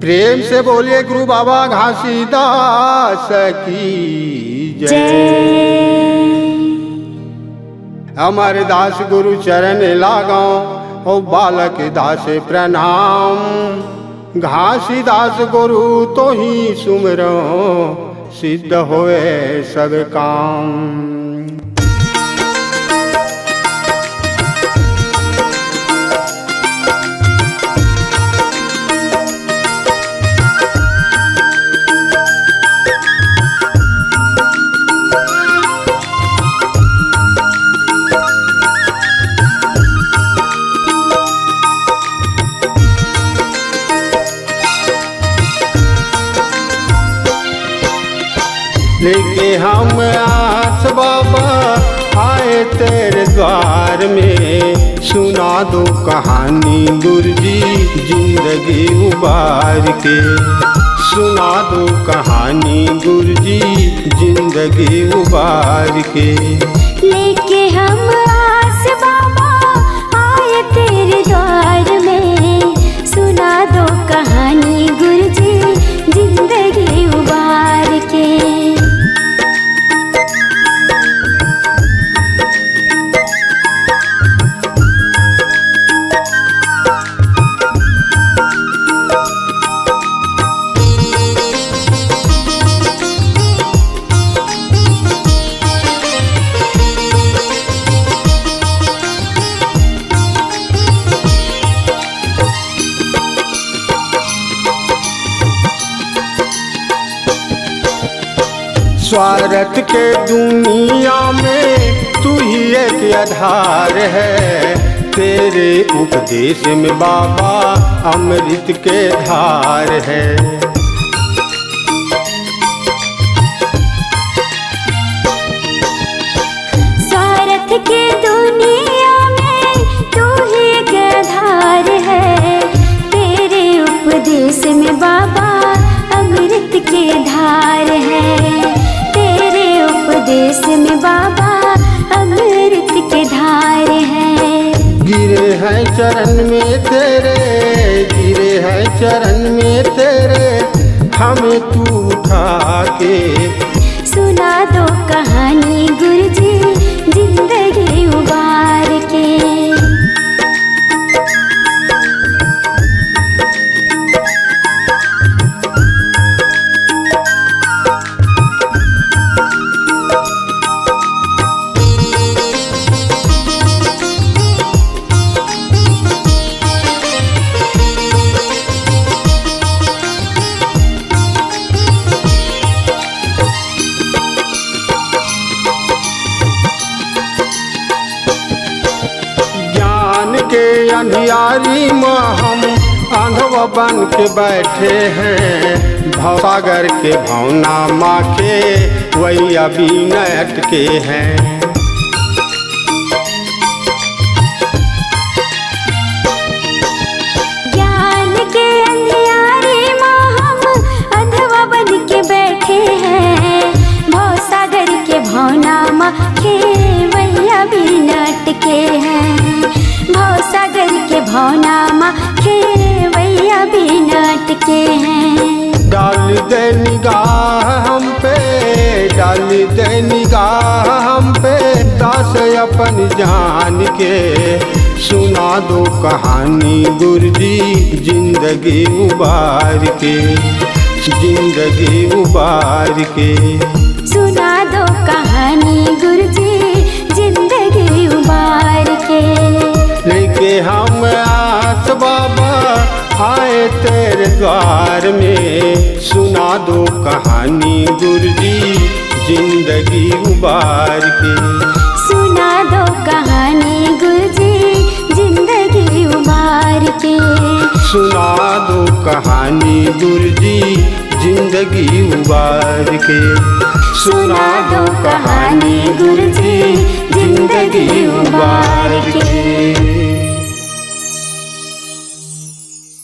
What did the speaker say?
प्रेम से बोलिए गुरु बाबा घासीदास की जय। अमर दास गुरु चरण लागो ओ बालक दास प्रणाम। घासीदास गुरु तो ही सुमरो सिद्ध होए सब काम। लेके हम आस बाबा आए तेरे द्वार में, सुना दो कहानी गुरुजी जिंदगी उबार के। सुना दो कहानी गुरुजी जिंदगी उबार के। लेके हम आस बाबा आए तेरे द्वार में, सुना दो कहानी गुरुजी जिंदगी उबार के। स्वार्थ के दुनिया में तू ही एक आधार है। तेरे उपदेश में बाबा अमृत के धार है। स्वार्थ के दुनिया में तू ही एक आधार है। तेरे उपदेश में बाबा अमृत के धार है। देश में बाबा अमृत के धार है। गिरे हैं चरण में तेरे, गिरे हैं चरण में तेरे, हमें तू उठा के। सुना दो कहानी गुरुजी जिंदगी उबार के। के अंधियारी में हम अंधवा बन के बैठे हैं। भवसागर के भावना माँ के वही अभी नट के हैं। ज्ञान के अंधियारी में हम अंधवा बन के बैठे हैं। भवसागर के भावना माँ के वही अभी नट के हैं। भवसागर के भावना माँ खेवैया भी नाटके हैं। डाल दे निगाह हम पे, डाल दे निगाह हम पे, दास अपन जान के। सुना दो कहानी गुरुजी जिंदगी उबार के, जिंदगी उबार के। सुना दो कहानी गुरुजी जिंदगी उबार के। लेके हम आस बाबा आए तेरे द्वार में, सुना दो कहानी गुरुजी जिंदगी उबार के। सुना दो कहानी गुरुजी जिंदगी उबार के। सुना दो कहानी गुरुजी जिंदगी उबार के। सुना दो कहानी गुरुजी जिंदगी उबार के।